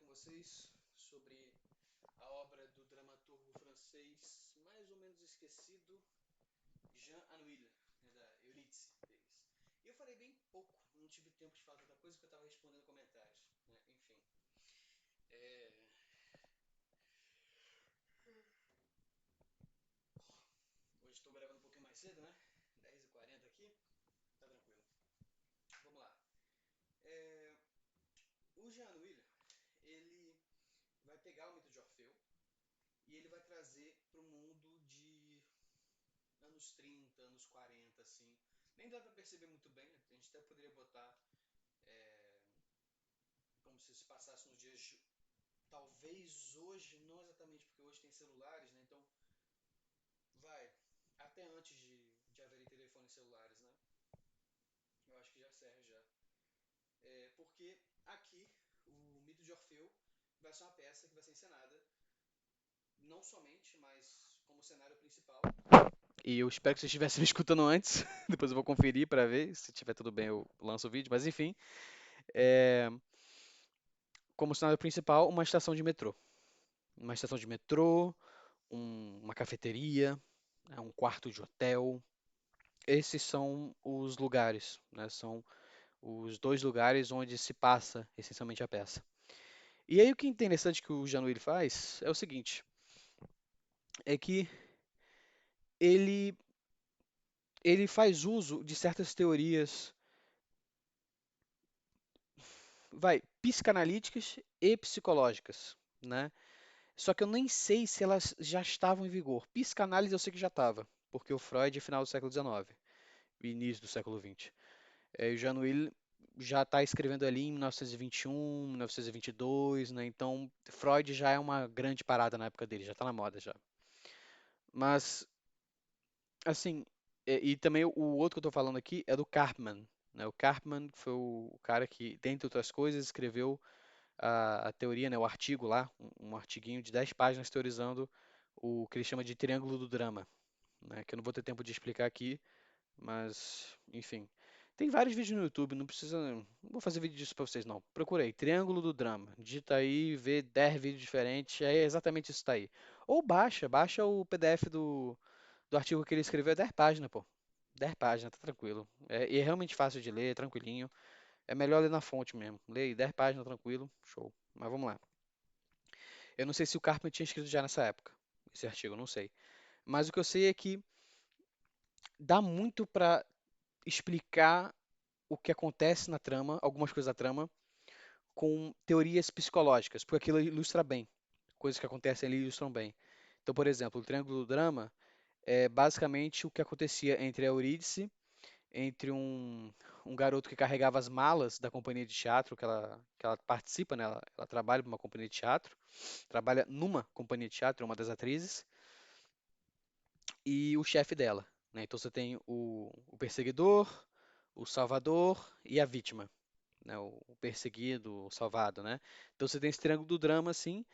vocês sobre a obra do dramaturgo francês mais ou menos esquecido, Jean Anouilh, né, da Eurídice deles. E eu falei bem pouco, não tive tempo de falar tanta coisa porque eu estava respondendo comentários, né? Enfim. É... Hoje estou gravando um pouquinho mais cedo, né? 10h40 aqui, tá tranquilo. Vamos lá. É... O Jean Anouilh, ele vai pegar o mito de Orfeu e ele vai trazer para o mundo de anos 30, anos 40, assim. Nem dá para perceber muito bem, né? A gente até poderia botar como se passasse nos dias de, talvez hoje, não exatamente porque hoje tem celulares, né? Então, vai, até antes de haverem telefones celulares, né? Eu acho que já serve já. Porque aqui, o mito de Orfeu vai ser uma peça que vai ser encenada, não somente, mas como cenário principal. E eu espero que vocês estivessem me escutando antes. Depois eu vou conferir para ver. Se tiver tudo bem, eu lanço o vídeo. Mas enfim, é, como cenário principal, uma estação de metrô. Uma estação de metrô, uma cafeteria, né, um quarto de hotel. Esses são os lugares, né? São os dois lugares onde se passa essencialmente a peça. E aí o que é interessante que o Januíri faz é o seguinte, é que ele ele faz uso de certas teorias, vai, psicanalíticas e psicológicas, né? Só que eu nem sei se elas já estavam em vigor. Psicanálise eu sei que já estava, porque o Freud é final do século XIX, início do século XX. O Jean Will já está escrevendo ali em 1921, 1922, né? Então Freud já é uma grande parada na época dele, já está na moda já. Mas, assim, e também o outro que eu estou falando aqui é do Karpman, né? O Karpman foi o cara que, dentre outras coisas, escreveu a teoria, né? O artigo lá, um artiguinho de 10 páginas teorizando o que ele chama de triângulo do drama, né? Que eu não vou ter tempo de explicar aqui, mas, enfim. Tem vários vídeos no YouTube, não precisa. Não vou fazer vídeo disso pra vocês, não. Procurei, Triângulo do Drama. Digita aí, vê 10 vídeos diferentes, é exatamente isso que tá aí. Ou baixa o PDF do artigo que ele escreveu, é 10 páginas, pô. 10 páginas, tá tranquilo. E é realmente fácil de ler, tranquilinho. É melhor ler na fonte mesmo. Lê aí, 10 páginas, tranquilo, show. Mas vamos lá. Eu não sei se o Carpenter tinha escrito já nessa época, esse artigo, eu não sei. Mas o que eu sei é que dá muito pra explicar o que acontece na trama, algumas coisas da trama, com teorias psicológicas, porque aquilo ilustra bem. Coisas que acontecem ali ilustram bem. Então, por exemplo, o Triângulo do Drama é basicamente o que acontecia entre a Eurídice, entre um garoto que carregava as malas da companhia de teatro que ela participa, né? Ela trabalha para uma companhia de teatro, trabalha numa companhia de teatro, é uma das atrizes, e o chefe dela, né? Então você tem o perseguidor, o salvador e a vítima, né? O perseguido, o salvado, né? Então você tem esse triângulo do drama, assim,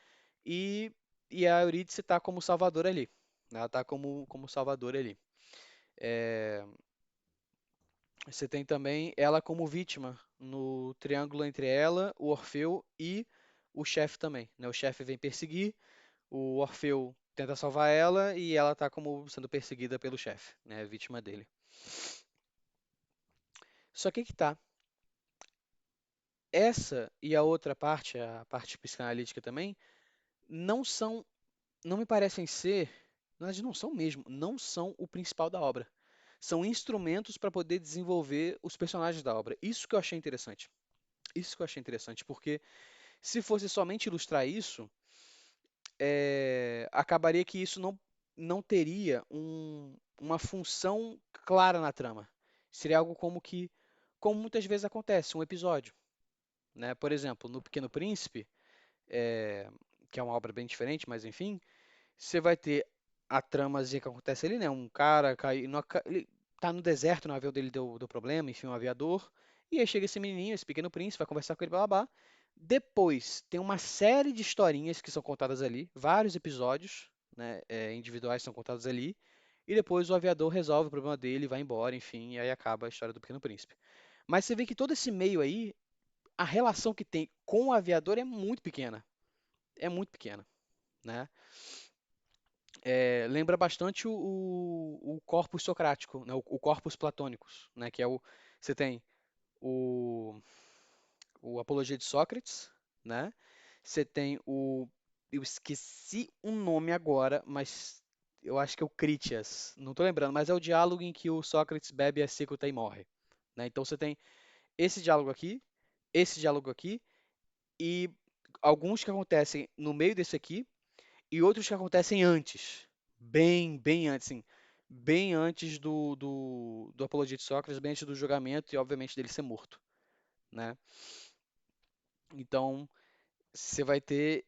e, e a Eurídice está como salvador ali, né? Ela está como salvador ali. É, você tem também ela como vítima no triângulo entre ela, o Orfeu e o chefe também, né? O chefe vem perseguir, o Orfeu tenta salvar ela e ela está como sendo perseguida pelo chefe, né? Vítima dele. Só que aí que tá. Essa e a parte psicanalítica também, não são, não me parecem ser, na verdade não são mesmo, não são o principal da obra. São instrumentos para poder desenvolver os personagens da obra. Isso que eu achei interessante. Isso que eu achei interessante, porque se fosse somente ilustrar isso, acabaria que isso não teria uma função clara na trama. Seria algo como que, como muitas vezes acontece, um episódio, né? Por exemplo, no Pequeno Príncipe, é, que é uma obra bem diferente, mas enfim, você vai ter a tramazinha que acontece ali, né? Um cara cai, ele tá no deserto, o navio dele deu problema, enfim, um aviador. E aí chega esse menininho, esse pequeno príncipe, vai conversar com ele, blá blá blá. Depois tem uma série de historinhas que são contadas ali, vários episódios, né, individuais são contados ali. E depois o aviador resolve o problema dele, vai embora, enfim, e aí acaba a história do Pequeno Príncipe. Mas você vê que todo esse meio aí a relação que tem com o aviador é muito pequena, né? Lembra bastante o corpus socrático, né? O corpus platônicos, né? Que é você tem o, o Apologia de Sócrates, né? Você tem eu esqueci o nome agora, mas eu acho que é o Critias, não estou lembrando, mas é o diálogo em que o Sócrates bebe a cicuta e morre, né? Então você tem esse diálogo aqui e alguns que acontecem no meio desse aqui e outros que acontecem antes, bem antes, sim, bem antes do Apologia de Sócrates, bem antes do julgamento e obviamente dele ser morto, né? Então você vai ter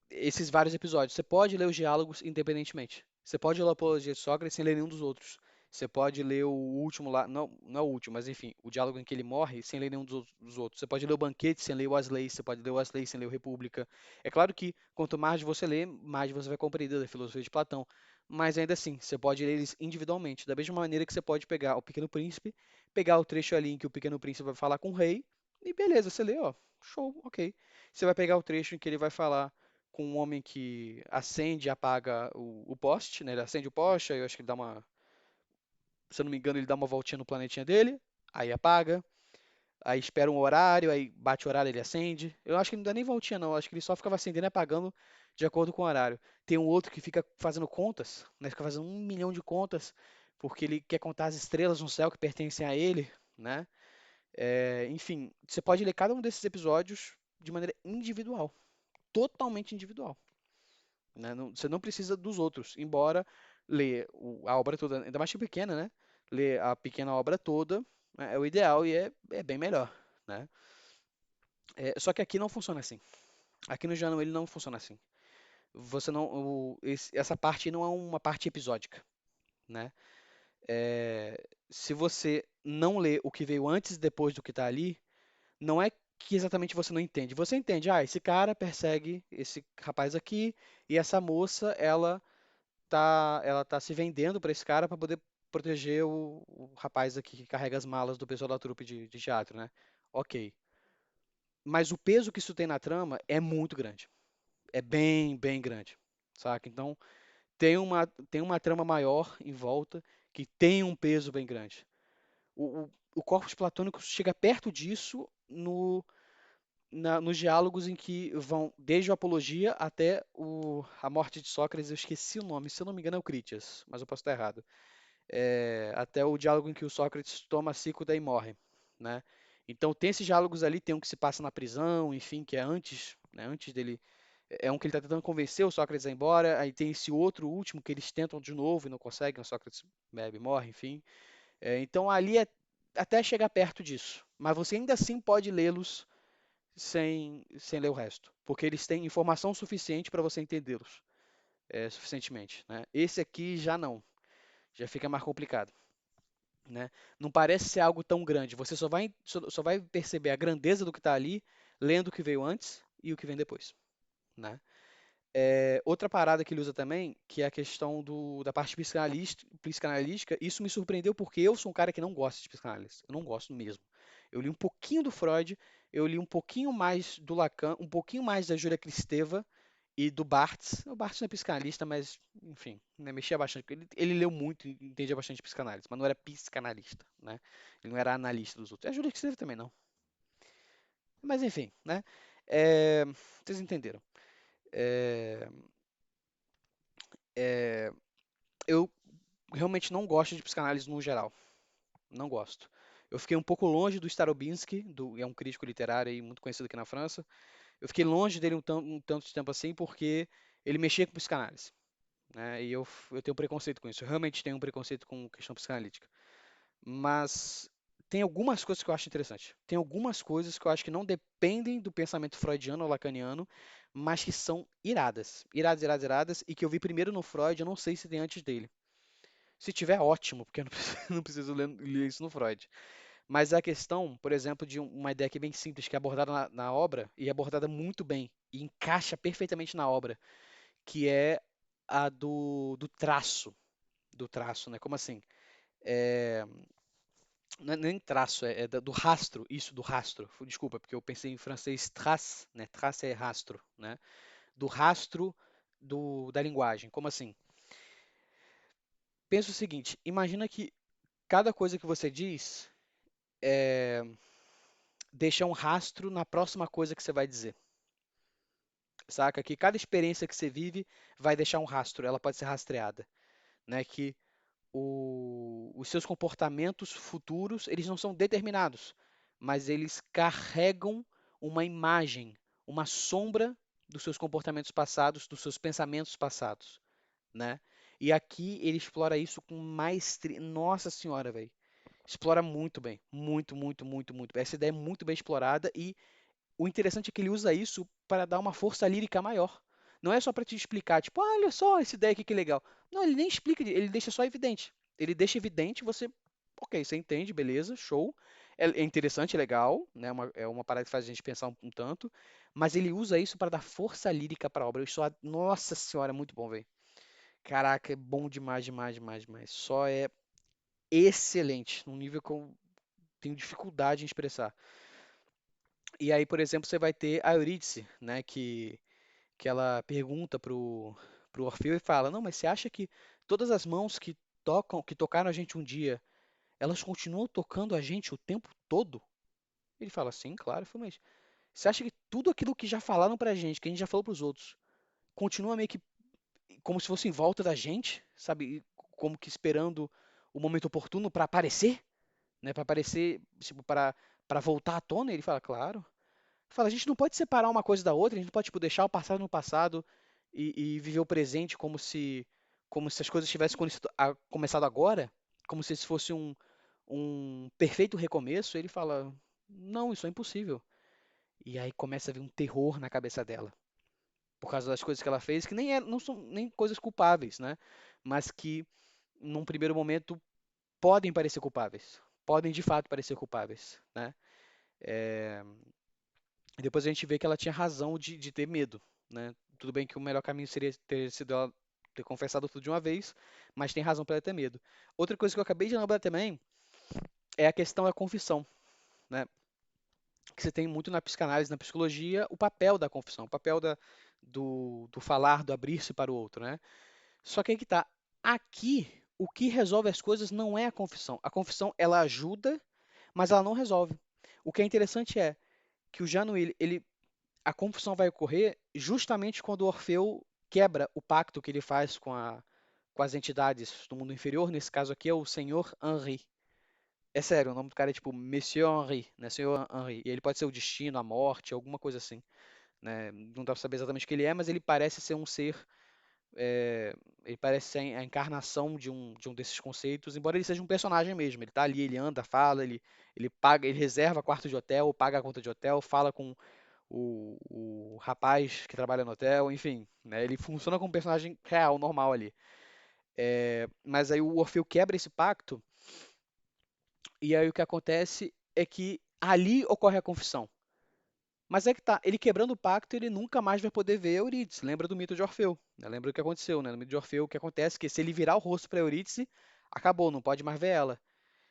esses vários episódios. Você pode ler os diálogos independentemente. Você pode ler a Apologia de Sócrates sem ler nenhum dos outros. Você pode ler o último lá, não é o último, mas enfim, o diálogo em que ele morre sem ler nenhum dos outros. Você pode ler o Banquete sem ler o Wesley, você pode ler o Wesley sem ler o República. É claro que quanto mais você lê, mais você vai compreender da filosofia de Platão. Mas ainda assim, você pode ler eles individualmente, da mesma maneira que você pode pegar o Pequeno Príncipe, pegar o trecho ali em que o Pequeno Príncipe vai falar com o rei, e beleza, você lê, ó, show, ok. Você vai pegar o trecho em que ele vai falar com um homem que acende e apaga o poste, né? Ele acende o poste, aí eu acho que ele dá uma, se eu não me engano, ele dá uma voltinha no planetinha dele, aí apaga, aí espera um horário, aí bate o horário, ele acende. Eu acho que não dá nem voltinha não, eu acho que ele só ficava acendendo e apagando de acordo com o horário. Tem um outro que fica fazendo contas, né? Fica fazendo 1 milhão de contas, porque ele quer contar as estrelas no céu que pertencem a ele, né? Enfim, você pode ler cada um desses episódios de maneira individual, totalmente individual. Né? Você não precisa dos outros, embora ler a obra toda, ainda mais que pequena, né? Ler a pequena obra toda, né, é o ideal e é bem melhor, né? Só que aqui não funciona assim. Aqui no Janão ele não funciona assim. Você não, essa parte não é uma parte episódica, né? Se você não lê o que veio antes e depois do que está ali, não é que exatamente você não entende. Você entende, esse cara persegue esse rapaz aqui e essa moça, ela tá se vendendo para esse cara para poder proteger o rapaz aqui que carrega as malas do pessoal da trupe de teatro, né? Ok. Mas o peso que isso tem na trama é muito grande. É bem grande, saca? Então, tem uma trama maior em volta que tem um peso bem grande. O Corpus Platônico chega perto disso nos diálogos em que vão desde a Apologia até a morte de Sócrates. Eu esqueci o nome, se eu não me engano é o Critias, mas eu posso estar errado. Até o diálogo em que o Sócrates toma a cicuta e morre, né? Então tem esses diálogos ali, tem um que se passa na prisão, enfim, que é antes, né, antes dele, é um que ele está tentando convencer o Sócrates a ir embora, aí tem esse outro último que eles tentam de novo e não conseguem, o Sócrates bebe, e morre, enfim. Então ali é até chegar perto disso, mas você ainda assim pode lê-los sem ler o resto, porque eles têm informação suficiente para você entendê-los suficientemente, né? Esse aqui já não, já fica mais complicado. Né? Não parece ser algo tão grande. Você só vai perceber a grandeza do que está ali lendo o que veio antes e o que vem depois, né? Outra parada que ele usa também, que é a questão da parte psicanalística, isso me surpreendeu porque eu sou um cara que não gosta de psicanálise. Eu não gosto mesmo. Eu li um pouquinho do Freud, eu li um pouquinho mais do Lacan, um pouquinho mais da Júlia Kristeva e do Barthes. O Barthes não é psicanalista, mas, enfim, né, mexia bastante. Ele leu muito e entendia bastante de psicanálise, mas não era psicanalista, né? Ele não era analista dos outros. A Júlia Kristeva também não. Mas, enfim, né? É, vocês entenderam. É, é, eu realmente não gosto de psicanálise no geral. Não gosto. Eu fiquei um pouco longe do Starobinsky, é um crítico literário aí muito conhecido aqui na França. Eu fiquei longe dele um tanto de tempo assim porque ele mexia com psicanálise, né? E eu tenho preconceito com isso. Eu realmente tenho um preconceito com questão psicanalítica. Mas tem algumas coisas que eu acho interessante. Tem algumas coisas que eu acho que não dependem do pensamento freudiano ou lacaniano, mas que são iradas. Iradas, iradas, iradas, e que eu vi primeiro no Freud, eu não sei se tem antes dele. Se tiver, ótimo, porque eu não preciso, não preciso ler isso no Freud. Mas a questão, por exemplo, de uma ideia que é bem simples, que é abordada na obra, e é abordada muito bem, e encaixa perfeitamente na obra, que é a do traço. Do traço, né? Como assim? É, Não é nem traço, é do rastro, isso, do rastro. Desculpa, porque eu pensei em francês trace, né? Trace é rastro, né? Do rastro da linguagem. Como assim? Pensa o seguinte, imagina que cada coisa que você diz deixa um rastro na próxima coisa que você vai dizer. Saca? Que cada experiência que você vive vai deixar um rastro, ela pode ser rastreada, né? Que os seus comportamentos futuros, eles não são determinados, mas eles carregam uma imagem, uma sombra dos seus comportamentos passados, dos seus pensamentos passados, né? E aqui ele explora isso com maestria. Nossa senhora, velho. Explora muito bem. Muito, muito, muito, muito bem. Essa ideia é muito bem explorada e o interessante é que ele usa isso para dar uma força lírica maior. Não é só para te explicar, tipo, ah, olha só essa ideia aqui que legal. Não, ele nem explica, ele deixa só evidente. Ele deixa evidente, você, ok, você entende, beleza, show. É interessante, é legal, né? É uma parada que faz a gente pensar um tanto, mas ele usa isso para dar força lírica para a obra. Isso, nossa senhora, é muito bom, velho. Caraca, é bom demais, demais, demais, demais. Só é excelente, num nível que eu tenho dificuldade em expressar. E aí, por exemplo, você vai ter a Eurídice, né, que ela pergunta pro Orfeu e fala: Não, mas você acha que todas as mãos que tocam, que tocaram a gente um dia, elas continuam tocando a gente o tempo todo? Ele fala: Sim, claro. Eu falo, mas você acha que tudo aquilo que já falaram pra gente, que a gente já falou pros outros, continua meio que como se fosse em volta da gente, sabe? Como que esperando o momento oportuno pra aparecer, né? Para aparecer, tipo, para voltar à tona? Ele fala: Claro. Fala, a gente não pode separar uma coisa da outra, a gente não pode, tipo, deixar o passado no passado e viver o presente como se as coisas tivessem começado agora, como se esse fosse um perfeito recomeço. Ele fala, não, isso é impossível. E aí começa a vir um terror na cabeça dela, por causa das coisas que ela fez, que não são nem coisas culpáveis, né? Mas que, num primeiro momento, podem parecer culpáveis. Podem, de fato, parecer culpáveis, né? É, E depois a gente vê que ela tinha razão de ter medo, né? Tudo bem que o melhor caminho seria ter sido ela ter confessado tudo de uma vez, mas tem razão para ela ter medo. Outra coisa que eu acabei de lembrar também é a questão da confissão, né? Que você tem muito na psicanálise, na psicologia, o papel da confissão, o papel do falar, do abrir-se para o outro, né? Só que aí que tá. Aqui, o que resolve as coisas não é a confissão. A confissão, ela ajuda, mas ela não resolve. O que é interessante é que o Januílio, ele a confusão vai ocorrer justamente quando o Orfeu quebra o pacto que ele faz com as entidades do mundo inferior. Nesse caso aqui é o Senhor Henri. É sério, o nome do cara é tipo Monsieur Henri, né? Senhor Henri. E ele pode ser o destino, a morte, alguma coisa assim, né? Não dá pra saber exatamente o que ele é, mas ele parece ser um ser. Ele parece ser a encarnação de um desses conceitos, embora ele seja um personagem mesmo. Ele tá ali, ele anda, fala, ele paga, ele reserva quarto de hotel, paga a conta de hotel, fala com o rapaz que trabalha no hotel, enfim, né? Ele funciona como um personagem real, normal ali. Mas aí o Orfeu quebra esse pacto, e aí o que acontece é que ali ocorre a confissão. Mas é que tá, ele quebrando o pacto, ele nunca mais vai poder ver Eurídice. Lembra do mito de Orfeu, né? Lembra o que aconteceu, né? No mito de Orfeu, o que acontece é que se ele virar o rosto para Eurídice, acabou, não pode mais ver ela.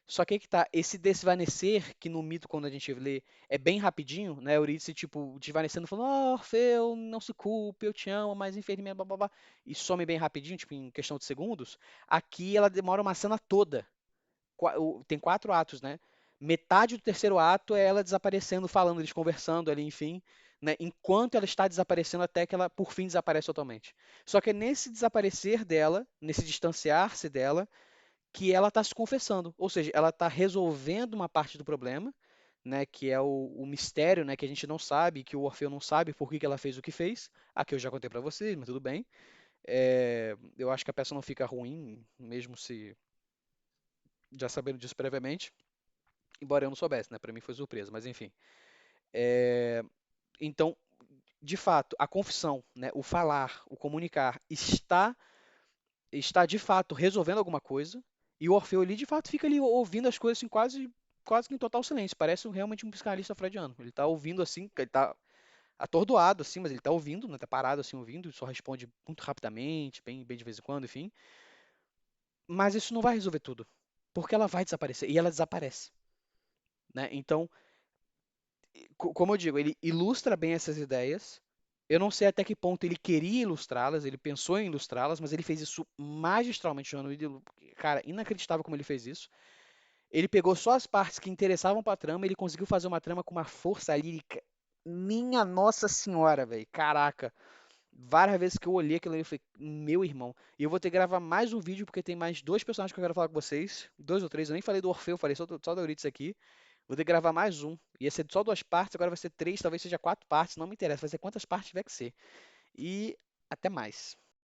Só que aí que tá, esse desvanecer, que no mito, quando a gente lê, é bem rapidinho, né? Eurídice, tipo, desvanecendo, falando, oh, Orfeu, não se culpe, eu te amo, mas infelizmente, blá, blá, blá, e some bem rapidinho, tipo, em questão de segundos. Aqui ela demora uma cena toda. Tem 4 atos, né? Metade do terceiro ato é ela desaparecendo, falando, eles conversando ali, enfim, né? Enquanto ela está desaparecendo até que ela, por fim, desaparece totalmente. Só que é nesse desaparecer dela, nesse distanciar-se dela, que ela está se confessando, ou seja, ela está resolvendo uma parte do problema, né, que é o mistério, né, que a gente não sabe, que o Orfeu não sabe por que que ela fez o que fez. Aqui eu já contei para vocês, mas tudo bem. Eu acho que a peça não fica ruim, mesmo se já sabendo disso previamente, embora eu não soubesse, né, para mim foi surpresa, mas enfim. É, então, de fato, a confissão, né, o falar, o comunicar está de fato resolvendo alguma coisa, e o Orfeu ali de fato fica ali ouvindo as coisas assim, quase que em total silêncio. Parece realmente um psicanalista freudiano. Ele tá ouvindo assim, ele tá atordoado assim, mas ele tá ouvindo, né? Tá parado assim ouvindo, só responde muito rapidamente, bem de vez em quando, enfim. Mas isso não vai resolver tudo. porque ela vai desaparecer e ela desaparece, né? Então, como eu digo, ele ilustra bem essas ideias. Eu não sei até que ponto ele queria ilustrá-las, ele pensou em ilustrá-las, mas ele fez isso magistralmente, João. Cara, inacreditável como ele fez isso. Ele pegou só as partes que interessavam pra trama, ele conseguiu fazer uma trama com uma força lírica. Minha Nossa Senhora, velho. Caraca. Várias vezes que eu olhei aquilo ali, eu falei, meu irmão. E eu vou ter que gravar mais um vídeo, porque tem mais dois personagens que eu quero falar com vocês. Dois ou três, eu nem falei do Orfeu, falei só do Eurídice aqui. Vou ter que gravar mais um. Ia ser só duas partes, agora vai ser três, talvez seja quatro partes, não me interessa. Vai ser quantas partes tiver que ser. E até mais.